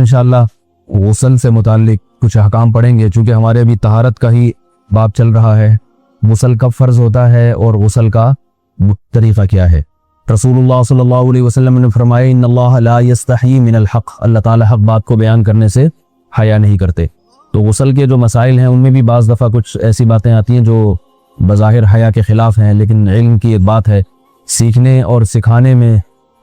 انشاءاللہ غسل سے متعلق کچھ احکام پڑھیں گے، چونکہ ہمارے ابھی طہارت کا ہی باب چل رہا ہے۔ غسل کب فرض ہوتا ہے اور غسل کا طریقہ کیا ہے؟ رسول اللہ صلی اللہ علیہ وسلم نے فرمایا ان اللہ لا یستحی من الحق، اللہ تعالی حق بات کو بیان کرنے سے حیا نہیں کرتے۔ تو غسل کے جو مسائل ہیں ان میں بھی بعض دفعہ کچھ ایسی باتیں آتی ہیں جو بظاہر حیا کے خلاف ہیں، لیکن علم کی ایک بات ہے، سیکھنے اور سکھانے میں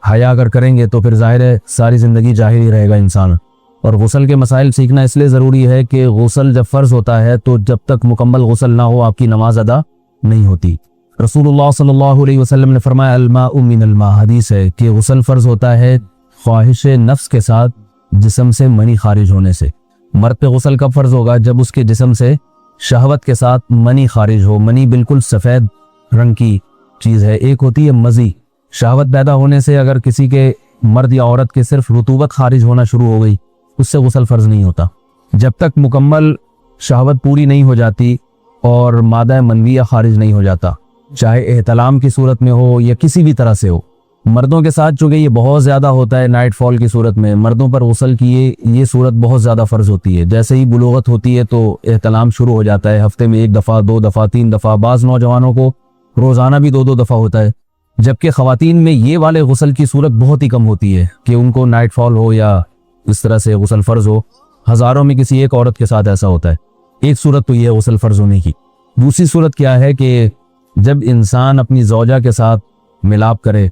حیا اگر کریں گے تو پھر ظاہر ہے ساری زندگی جاہل ہی رہے گا انسان۔ اور غسل کے مسائل سیکھنا اس لیے ضروری ہے کہ غسل جب فرض ہوتا ہے تو جب تک مکمل غسل نہ ہو آپ کی نماز ادا نہیں ہوتی۔ رسول اللہ صلی اللہ علیہ وسلم نے فرمایا الماء من الماء، حدیث ہے کہ غسل فرض ہوتا ہے خواہش نفس کے ساتھ جسم سے منی خارج ہونے سے۔ مرد پہ غسل کب فرض ہوگا؟ جب اس کے جسم سے شہوت کے ساتھ منی خارج ہو۔ منی بالکل سفید رنگ کی چیز ہے، ایک ہوتی ہے مزی۔ شہوت پیدا ہونے سے اگر کسی کے مرد یا عورت کے صرف رطوبت خارج ہونا شروع ہو گئی اس سے غسل فرض نہیں ہوتا۔ جب تک مکمل شہوت پوری نہیں ہو جاتی اور مادہ منویہ خارج نہیں ہو جاتا، چاہے احتلام کی صورت میں ہو یا کسی بھی طرح سے ہو۔ مردوں کے ساتھ چونکہ یہ بہت زیادہ ہوتا ہے نائٹ فال کی صورت میں، مردوں پر غسل کی یہ صورت بہت زیادہ فرض ہوتی ہے۔ جیسے ہی بلوغت ہوتی ہے تو احتلام شروع ہو جاتا ہے، ہفتے میں 1 دفعہ 2 دفعہ 3 دفعہ، بعض نوجوانوں کو روزانہ بھی 2 دفعہ ہوتا ہے، جبکہ خواتین میں یہ والے غسل کی صورت بہت ہی کم ہوتی ہے کہ ان کو نائٹ فال ہو یا اس طرح سے غسل فرض ہو۔ ہزاروں میں کسی ایک عورت کے ساتھ ایسا ہوتا ہے۔ ایک صورت تو یہ ہے غسل فرض ہونے کی۔ دوسری صورت کیا ہے کہ جب انسان اپنی زوجہ کے ساتھ ملاپ کرے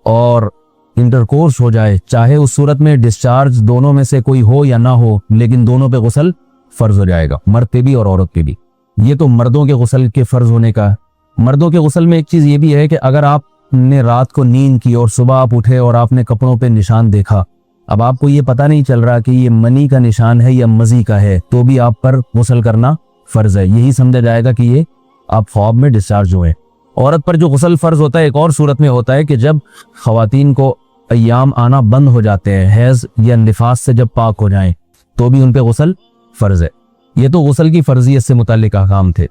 اور انٹرکورس ہو جائے، چاہے اس صورت میں ڈسچارج دونوں میں سے کوئی ہو یا نہ ہو، لیکن دونوں پہ غسل فرض ہو جائے گا، مرد پہ بھی اور عورت پہ بھی۔ یہ تو مردوں کے غسل کے فرض ہونے کا۔ مردوں کے غسل میں ایک چیز یہ بھی ہے کہ اگر آپ نے رات کو نیند کی اور صبح آپ اٹھے اور آپ نے کپڑوں پہ نشان دیکھا، اب آپ کو یہ پتہ نہیں چل رہا کہ یہ منی کا نشان ہے یا مزی کا ہے، تو بھی آپ پر غسل کرنا فرض ہے۔ یہی سمجھا جائے گا کہ یہ آپ خواب میں ڈسچارج ہوئے۔ عورت پر جو غسل فرض ہوتا ہے ایک اور صورت میں ہوتا ہے کہ جب خواتین کو ایام آنا بند ہو جاتے ہیں، حیض یا نفاس سے جب پاک ہو جائیں تو بھی ان پہ غسل فرض ہے۔ یہ تو غسل کی فرضیت سے متعلق احکام تھے۔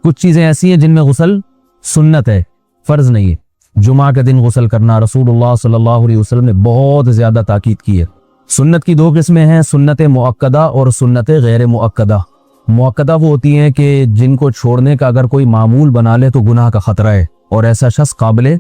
کچھ چیزیں ایسی ہیں جن میں غسل سنت ہے، فرض نہیں ہے۔ جمعہ کے دن غسل کرنا رسول اللہ صلی اللہ علیہ وسلم نے بہت زیادہ تاکید کی ہے۔ سنت کی 2 قسمیں ہیں، سنت مؤکدہ اور سنت غیر مؤکدہ۔ مؤکدہ وہ ہوتی ہیں کہ جن کو چھوڑنے کا اگر کوئی معمول بنا لے تو گناہ کا خطرہ ہے اور ایسا شخص قابل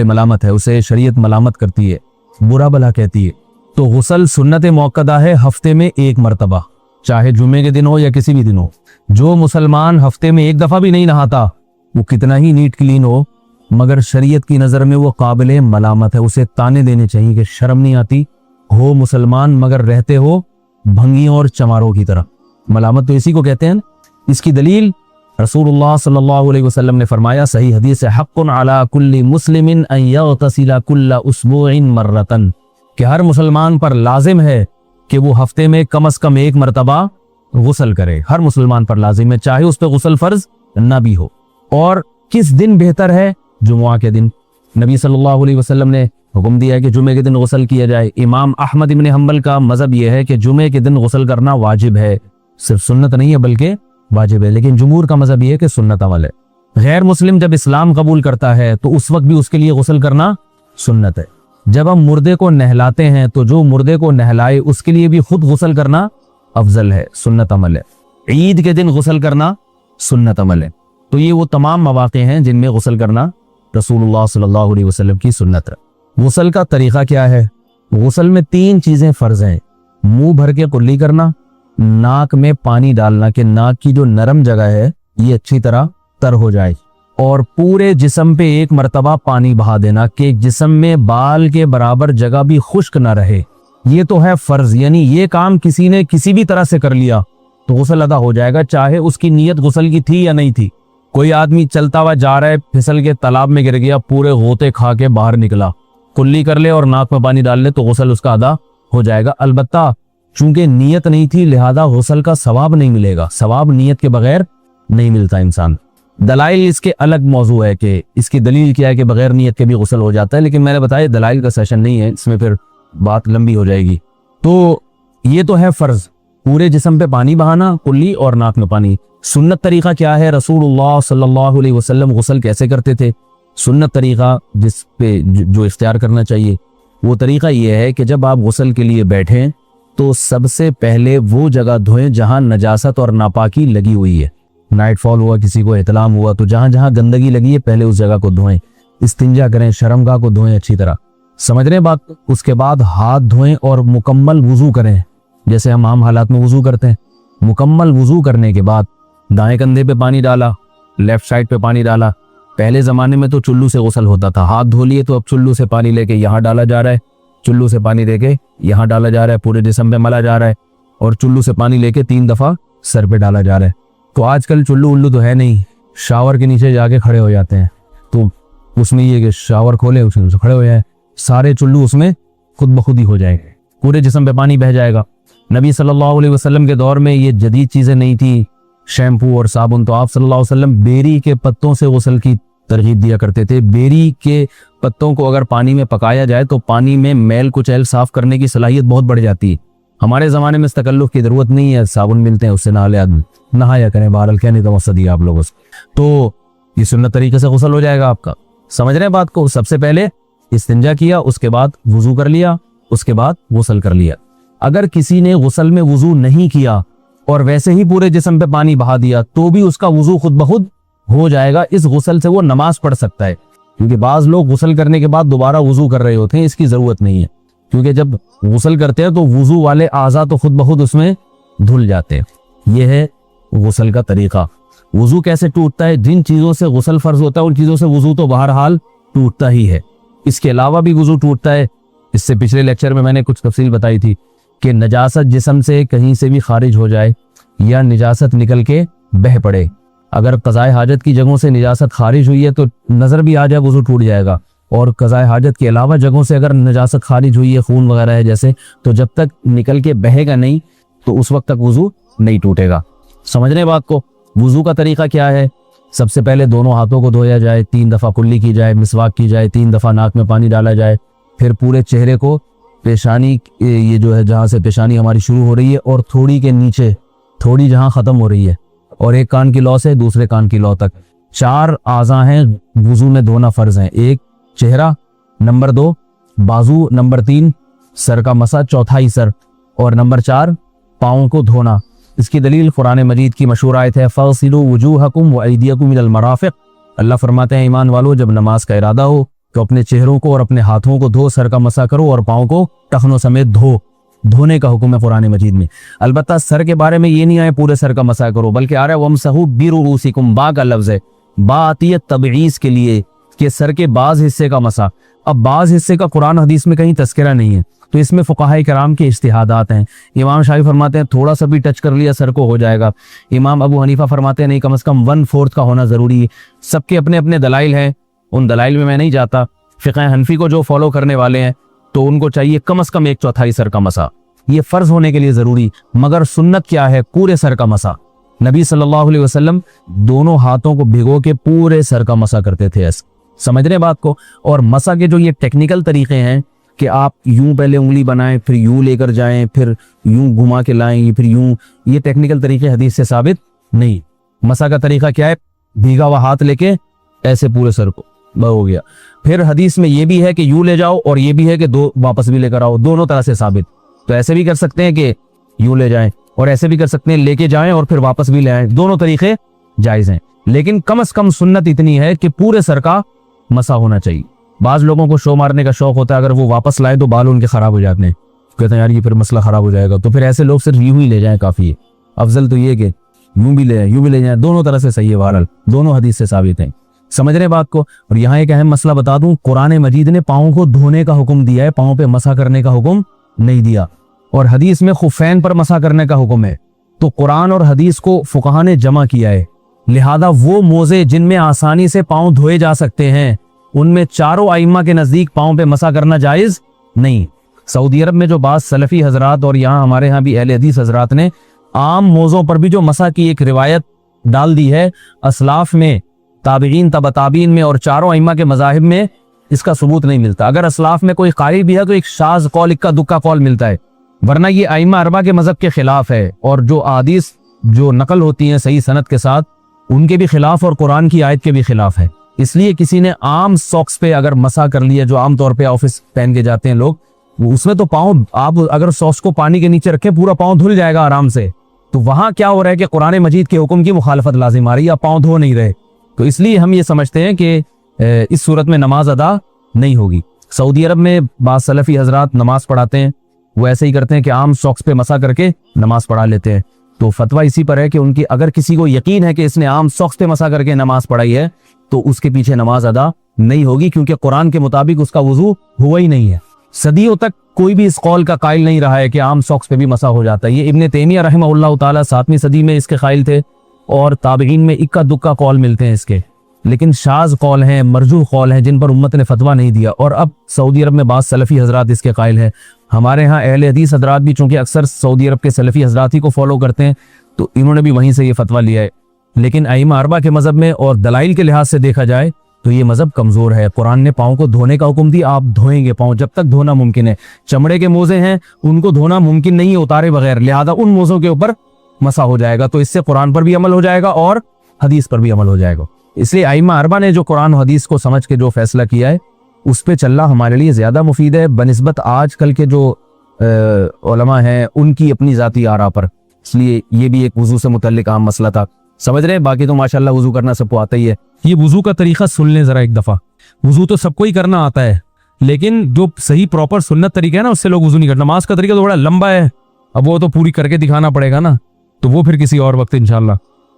ملامت ہے، اسے شریعت ملامت کرتی ہے، برا بھلا کہتی ہے۔ تو غسل سنت مؤکدہ ہے، ہفتے میں 1 مرتبہ، چاہے جمعے کے دن ہو یا کسی بھی دن ہو۔ جو مسلمان ہفتے میں 1 دفعہ بھی نہیں نہاتا، وہ کتنا ہی نیٹ کلین ہو، مگر شریعت کی نظر میں وہ قابل ملامت ہے، اسے تانے دینے چاہیے کہ شرم نہیں آتی ہو مسلمان مگر رہتے ہو بھنگیوں اور چماروں کی طرح۔ ملامت تو اسی کو کہتے ہیں۔ اس کی دلیل رسول اللہ صلی اللہ علیہ وسلم نے فرمایا، صحیح حدیث ہے، حق علی کل مسلم ان یغتسل کل اسبوع مرۃ، کہ ہر مسلمان پر لازم ہے کہ وہ ہفتے میں کم از کم 1 مرتبہ غسل کرے۔ ہر مسلمان پر لازم ہے، چاہے اس پہ غسل فرض نہ بھی ہو۔ اور کس دن بہتر ہے؟ جمعہ کے دن۔ نبی صلی اللہ علیہ وسلم نے حکم دیا ہے کہ جمعے کے دن غسل کیا جائے۔ امام احمد ابن حنبل کا مذہب یہ ہے کہ جمعے کے دن غسل کرنا واجب ہے، صرف سنت نہیں ہے بلکہ واجب ہے، لیکن جمہور کا مذہب یہ ہے کہ سنت عمل ہے۔ غیر مسلم جب اسلام قبول کرتا ہے تو اس وقت بھی اس کے لیے غسل کرنا سنت ہے۔ جب ہم مردے کو نہلاتے ہیں تو جو مردے کو نہلائے اس کے لیے بھی خود غسل کرنا افضل ہے، سنت عمل ہے۔ عید کے دن غسل کرنا سنت عمل ہے۔ تو یہ وہ تمام مواقع ہیں جن میں غسل کرنا رسول اللہ صلی اللہ علیہ وسلم کی سنت ہے۔ غسل کا طریقہ کیا ہے؟ غسل میں 3 چیزیں فرض ہیں، منہ بھر کے کلی کرنا، ناک میں پانی ڈالنا کہ ناک کی جو نرم جگہ ہے یہ اچھی طرح تر ہو جائے، اور پورے جسم پہ 1 مرتبہ پانی بہا دینا کہ جسم میں بال کے برابر جگہ بھی خشک نہ رہے۔ یہ تو ہے فرض، یعنی یہ کام کسی نے کسی بھی طرح سے کر لیا تو غسل ادا ہو جائے گا، چاہے اس کی نیت غسل کی تھی یا نہیں تھی۔ کوئی آدمی چلتا ہوا جا رہا ہے، پھسل کے تالاب میں گر گیا، پورے غوطے کھا کے باہر نکلا، کلی کر لے اور ناک میں پانی ڈال لے تو غسل اس کا ادا ہو جائے گا۔ البتہ چونکہ نیت نہیں تھی لہذا غسل کا ثواب نہیں ملے گا، ثواب نیت کے بغیر نہیں ملتا انسان۔ دلائل اس کے الگ موضوع ہے کہ اس کی دلیل کیا ہے کہ بغیر نیت کے بھی غسل ہو جاتا ہے، لیکن میں نے بتایا دلائل کا سیشن نہیں ہے، اس میں پھر بات لمبی ہو جائے گی۔ تو یہ تو ہے فرض، پورے جسم پہ پانی بہانا، کلی اور ناک میں پانی۔ سنت طریقہ کیا ہے؟ رسول اللہ صلی اللہ علیہ وسلم غسل کیسے کرتے تھے؟ سنت طریقہ جس پہ جو اختیار کرنا چاہیے، وہ طریقہ یہ ہے کہ جب آپ غسل کے لیے بیٹھیں تو سب سے پہلے وہ جگہ دھوئیں جہاں نجاست اور ناپاکی لگی ہوئی ہے. نائٹ فال ہوا, کسی کو احتلام ہوا, تو جہاں جہاں گندگی لگی ہے پہلے اس جگہ کو دھوئیں. استنجا کریں, شرمگاہ کو دھوئیں اچھی طرح. سمجھ رہے ہیں بات؟ اس کے بعد ہاتھ دھوئیں اور مکمل وضو کریں جیسے ہم عام حالات میں وضو کرتے ہیں. مکمل وضو کرنے کے بعد دائیں کندھے پہ پانی ڈالا, لیفٹ سائڈ پہ پانی ڈالا. پہلے زمانے میں تو چلو سے غسل ہوتا تھا, ہاتھ دھو لیے تو اب چلو سے پانی لے کے یہاں ڈالا جا رہا ہے, چلو سے پانی لے کے یہاں ڈالا جا رہا ہے, پورے جسم پہ ملا جا رہا ہے, اور چلو سے پانی لے کے 3 دفعہ سر پہ ڈالا جا رہا ہے. تو آج کل چلو الو تو ہے نہیں, شاور کے نیچے جا کے کھڑے ہو جاتے ہیں. تو اس میں یہ کہ شاور کھولے اس میں کھڑے ہو جائیں, سارے چلو اس میں خود بخود ہی ہو جائیں گے, پورے جسم پہ پانی بہہ جائے گا. نبی صلی اللہ علیہ وسلم کے دور میں یہ جدید چیزیں نہیں تھی, شیمپو اور صابن. تو آپ صلی اللہ علیہ وسلم بیری کے پتوں سے غسل کی ترغیب دیا کرتے تھے. بیری کے پتوں کو اگر پانی میں پکایا جائے تو پانی میں میل کچیل صاف کرنے کی صلاحیت بہت بڑھ جاتی ہے. ہمارے زمانے میں اس تکلف کی ضرورت نہیں ہے, صابن ملتے ہیں اس سے نہا لے آدمی, نہایا کریں. بہرحال کہنے کا مقصد یہ آپ لوگوں سے, تو یہ سنت طریقے سے غسل ہو جائے گا آپ کا. سمجھ رہے ہیں بات کو؟ سب سے پہلے استنجا کیا, اس کے بعد وضو کر لیا, اس کے بعد غسل کر لیا. اگر کسی نے غسل میں وضو نہیں کیا اور ویسے ہی پورے جسم پہ پانی بہا دیا تو بھی اس کا وضو خود بخود ہو جائے گا. اس غسل سے وہ نماز پڑھ سکتا ہے, کیونکہ بعض لوگ غسل کرنے کے بعد دوبارہ وضو کر رہے ہوتے ہیں. اس کی ضرورت نہیں ہے, کیونکہ جب غسل کرتے ہیں تو وضو والے اعضاء تو خود بخود اس میں دھل جاتے ہیں. یہ ہے غسل کا طریقہ. وضو کیسے ٹوٹتا ہے؟ جن چیزوں سے غسل فرض ہوتا ہے ان چیزوں سے وضو تو بہرحال ٹوٹتا ہی ہے. اس کے علاوہ بھی وضو ٹوٹتا ہے. اس سے پچھلے لیکچر میں نے کچھ تفصیل بتائی تھی کہ نجاست جسم سے کہیں سے بھی خارج ہو جائے یا نجاست نکل کے بہہ پڑے. اگر قضاء حاجت کی جگہوں سے نجاست خارج ہوئی ہے تو نظر بھی آ جائے وضو ٹوٹ جائے گا, اور قضاء حاجت کے علاوہ جگہوں سے اگر نجاست خارج ہوئی ہے, خون وغیرہ ہے جیسے, تو جب تک نکل کے بہے گا نہیں تو اس وقت تک وضو نہیں ٹوٹے گا. سمجھ رہے بات کو؟ وضو کا طریقہ کیا ہے؟ سب سے پہلے دونوں ہاتھوں کو دھویا جائے, 3 دفعہ کلی کی جائے, مسواک کی جائے, 3 دفعہ ناک میں پانی ڈالا جائے. پھر پورے چہرے کو, پیشانی یہ جو ہے جہاں سے پیشانی ہماری شروع ہو رہی ہے اور تھوڑی کے نیچے تھوڑی جہاں ختم ہو رہی ہے, اور ایک کان کی لو سے دوسرے کان کی لو تک 4 اعضاء ہیں وضو میں دھونا فرض ہیں. 1 چہرہ, نمبر 2 بازو, نمبر 3 سر کا مسا, چوتھائی سر, اور نمبر 4 پاؤں کو دھونا. اس کی دلیل قرآن مجید کی مشہور آیت ہے فَاغْسِلُوا وُجُوهَكُمْ وَأَيْدِيَكُمْ إِلَى الْمَرَافِقِ. اللہ فرماتے ہیں ایمان والو جب نماز کا ارادہ ہو تو اپنے چہروں کو اور اپنے ہاتھوں کو دھو, سر کا مسا کرو اور پاؤں کو ٹخنوں سمیت دھو. دھونے کا حکم ہے قرآن مجید میں. البتہ سر کے بارے میں یہ نہیں آئے پورے سر کا مسا کرو, بلکہ آ رہا ہے وَامْسَحُوا بِرُؤُوسِكُمْ. با کا لفظ ہے, با آتی ہے تبعیض کے لیے کہ سر کے بعض حصے کا مسا. اب بعض حصے کا قرآن حدیث میں کہیں تذکرہ نہیں ہے, تو اس میں فقہائے کرام کے اجتہادات ہیں. امام شافعی فرماتے ہیں تھوڑا سا بھی ٹچ کر لیا سر کو ہو جائے گا. امام ابو حنیفہ فرماتے ہیں نہیں, کم از کم 1/4 کا ہونا ضروری ہے. سب کے اپنے اپنے دلائل ہیں, ان دلائل میں نہیں جاتا. فقہ حنفی کو جو فالو کرنے والے ہیں تو ان کو چاہیے کم از کم 1/4 سر کا مسا, یہ فرض ہونے کے لیے ضروری. مگر سنت کیا ہے؟ پورے سر کا مسا. نبی صلی اللہ علیہ وسلم دونوں ہاتھوں کو بھگو کے پورے سر کا مسا کرتے تھے. سمجھ رہے بات کو؟ اور مسا کے جو یہ ٹیکنیکل طریقے ہیں کہ آپ یوں پہلے انگلی بنائیں, پھر یوں لے کر جائیں, پھر یوں گھما کے لائیں, پھر یوں, یہ ٹیکنیکل طریقے حدیث سے ثابت نہیں. مسا کا طریقہ کیا ہے؟ بھیگا ہوا ہاتھ لے کے ایسے پورے سر کو ہو گیا. پھر حدیث میں یہ بھی ہے کہ یوں لے جاؤ اور یہ بھی ہے کہ واپس بھی لے کر آؤ, دونوں طرح سے ثابت. تو ایسے بھی کر سکتے ہیں کہ یوں لے جائیں, اور ایسے بھی کر سکتے ہیں لے کے جائیں اور پھر واپس بھی لے آئیں, دونوں طریقے جائز ہیں. لیکن کم از کم سنت اتنی ہے کہ پورے سر کا مسا ہونا چاہیے. بعض لوگوں کو شو مارنے کا شوق ہوتا ہے, اگر وہ واپس لائے تو بال ان کے خراب ہو جاتے ہیں, کہتے ہیں یار یہ پھر مسئلہ خراب ہو جائے گا. تو پھر ایسے لوگ صرف یوں ہی لے جائیں کافی ہے. افضل تو یہ کہ یوں بھی لے جائیں یوں بھی لے جائیں, دونوں طرح سے صحیح ہے. بہرحال دونوں حدیث سے ثابت ہیں. سمجھ رہے بات کو؟ اور یہاں ایک اہم مسئلہ بتا دوں, قرآن مجید نے پاؤں کو دھونے کا حکم دیا ہے, پاؤں پہ مسا کرنے کا حکم نہیں دیا. اور حدیث میں خفین پر مسا کرنے کا حکم ہے. تو قرآن اور حدیث کو فقہا نے جمع کیا ہے, لہذا وہ موزے جن میں آسانی سے پاؤں دھوئے جا سکتے ہیں ان میں چاروں ائمہ کے نزدیک پاؤں پہ مسا کرنا جائز نہیں. سعودی عرب میں جو بعض سلفی حضرات اور یہاں ہمارے ہاں بھی اہل حدیث حضرات نے عام موزوں پر بھی جو مسا کی ایک روایت ڈال دی ہے, اسلاف میں, تابعین, تبع تابعین میں اور چاروں ائمہ کے مذاہب میں اس کا ثبوت نہیں ملتا. اگر اسلاف میں کوئی قاری بھی ہے تو ایک شاذ قول, اکا دکا قول ملتا ہے, ورنہ یہ ائمہ اربعہ کے مذہب کے خلاف ہے. اور جو احادیث جو نقل ہوتی ہیں صحیح سند کے ساتھ ان کے بھی خلاف اور قرآن کی آیت کے بھی خلاف ہے. اس لیے کسی نے عام ساکس پہ اگر مسا کر لیا, جو عام طور پہ آفس پہن کے جاتے ہیں لوگ, اس میں تو پاؤں آپ اگر ساکس کو پانی کے نیچے رکھے پورا پاؤں دھل جائے گا آرام سے. تو وہاں کیا ہو رہا ہے کہ قرآن مجید کے حکم کی مخالفت لازم آ رہی ہے, آپ پاؤں دھو نہیں رہے. تو اس لیے ہم یہ سمجھتے ہیں کہ اس صورت میں نماز ادا نہیں ہوگی. سعودی عرب میں بعض سلفی حضرات نماز پڑھاتے ہیں, وہ ایسے ہی کرتے ہیں کہ عام ساکس پہ مسا کر کے نماز پڑھا لیتے ہیں. تو فتویٰ اسی پر ہے کہ ان کی اگر کسی کو یقین ہے کہ اس نے عام ساکس پہ مسا کر کے نماز پڑھائی ہے تو اس کے پیچھے نماز ادا نہیں ہوگی, کیونکہ قرآن کے مطابق اس کا وضو ہوا ہی نہیں ہے. صدیوں تک کوئی بھی اس قول کا قائل نہیں رہا ہے کہ عام ساکس پہ بھی مسا ہو جاتا ہے. یہ ابن تیمیہ رحمہ اللہ تعالیٰ 7ویں صدی میں اس کے قائل تھے, اور تابعین میں اکا دکا قول ملتے ہیں اس کے, لیکن شاذ قول ہیں, مرجوح قول ہیں, جن پر امت نے فتویٰ نہیں دیا. اور اب سعودی عرب میں بعض سلفی حضرات اس کے قائل ہیں. ہمارے ہاں اہل حدیث حضرات بھی چونکہ اکثر سعودی عرب کے سلفی حضرات ہی کو فالو کرتے ہیں, تو انہوں نے بھی وہیں سے یہ فتویٰ لیا ہے. لیکن ائمہ اربعہ کے مذہب میں اور دلائل کے لحاظ سے دیکھا جائے تو یہ مذہب کمزور ہے. قرآن نے پاؤں کو دھونے کا حکم دیا, آپ دھوئیں گے پاؤں جب تک دھونا ممکن ہے. چمڑے کے موزے ہیں ان کو دھونا ممکن نہیں ہے اتارے بغیر, لہذا ان موزوں کے اوپر مسا ہو جائے گا, تو اس سے قرآن پر بھی عمل ہو جائے گا اور حدیث پر بھی عمل ہو جائے گا. اس لیے ائمہ اربعہ نے جو قرآن و حدیث کو سمجھ کے جو فیصلہ کیا ہے اس پہ چلنا ہمارے لیے زیادہ مفید ہے بنسبت آج کل کے جو علماء ہیں ان کی اپنی ذاتی آراء پر. اس لیے یہ بھی ایک وضو سے متعلق عام مسئلہ تھا, سمجھ رہے ہیں. باقی تو ماشاءاللہ وضو کرنا سب کو آتا ہی ہے. یہ وضو کا طریقہ سن لیں ذرا ایک دفعہ. وضو تو سب کو ہی کرنا آتا ہے, لیکن جو صحیح پراپر سنت طریقہ ہے نا اس سے لوگ وضو نہیں کرتے. نماز کا طریقہ تو بڑا لمبا ہے, اب وہ تو پوری کر کے دکھانا پڑے گا نا, تو وہ پھر کسی اور وقت انشاءاللہ.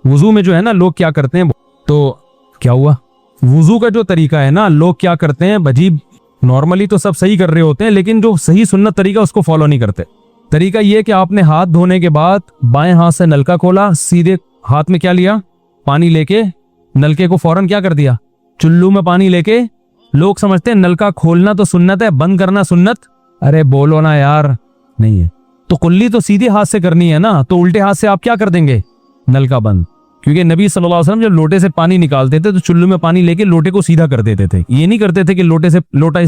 وضو میں جو ہے نا لوگ کیا کرتے ہیں, تو کیا ہوا, وضو کا جو طریقہ ہے نا لوگ کیا کرتے ہیں عجیب, نارملی تو سب صحیح کر رہے ہوتے ہیں لیکن جو صحیح سنت طریقہ اس کو فالو نہیں کرتے. طریقہ یہ کہ آپ نے ہاتھ دھونے کے بعد بائیں ہاتھ سے نلکا کھولا, سیدھے ہاتھ میں کیا لیا, پانی لے کے نلکے کو فوراً کیا کر دیا, چلو میں پانی لے کے. لوگ سمجھتے ہیں نلکا کھولنا تو سنت ہے, بند کرنا سنت. ارے بولو نا یار, نہیں ہے. تو کلی تو سیدھے ہاتھ سے کرنی ہے نا, تو الٹے ہاتھ سے آپ کیا کر دیں گے, نلکا بند. کیونکہ نبی صلی اللہ علیہ وسلم جب لوٹے سے پانی نکالتے تھے تو چلو میں پانی لے کے لوٹے کو سیدھا کر دیتے تھے. یہ نہیں کرتے تھے کہ لوٹے سے لوٹا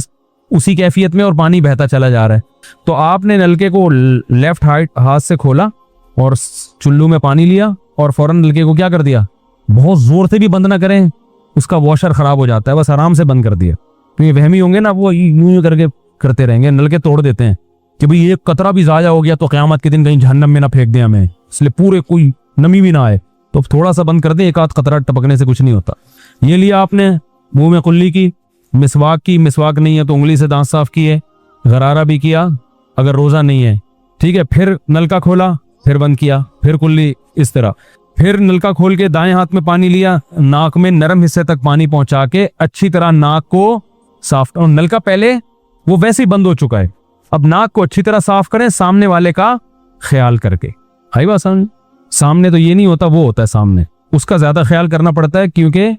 اسی کیفیت میں اور پانی بہتا چلا جا رہا ہے. تو آپ نے نلکے کو لیفٹ ہاتھ سے کھولا اور چلو میں پانی لیا اور فوراً نلکے کو کیا کر دیا, بہت زور سے بھی بند نہ کریں, اس کا واشر خراب ہو جاتا ہے, بس آرام سے بند کر دیا. تو یہ وہمی ہوں گے نا, وہ یوں کر کے کرتے رہیں گے, نلکے توڑ دیتے ہیں کہ بھئی ایک قطرہ بھی ضائع ہو گیا تو قیامت کے دن کہیں جہنم میں نہ پھینک دیں ہمیں, اس لیے پورے کوئی نمی بھی نہ آئے, تو تھوڑا سا بند کر دیں, ایک آدھ قطرہ ٹپکنے سے کچھ نہیں ہوتا. یہ لیا آپ نے, منہ میں کلی کی, مسواک کی, مسواک نہیں ہے تو انگلی سے دانت صاف کیے, غرارہ بھی کیا اگر روزہ نہیں ہے, ٹھیک ہے. پھر نلکا کھولا, پھر بند کیا, پھر کلی, اس طرح. پھر نلکا کھول کے دائیں ہاتھ میں پانی لیا, ناک میں نرم حصے تک پانی پہنچا کے اچھی طرح ناک کو صاف کرو. نلکا پہلے وہ ویسے ہی بند ہو چکا ہے, اب ناک کو اچھی طرح صاف کریں سامنے والے کا خیال کر کے. ہائی بات سامنے, سامنے تو یہ نہیں ہوتا, وہ ہوتا ہے سامنے, اس کا زیادہ خیال کرنا پڑتا ہے کیونکہ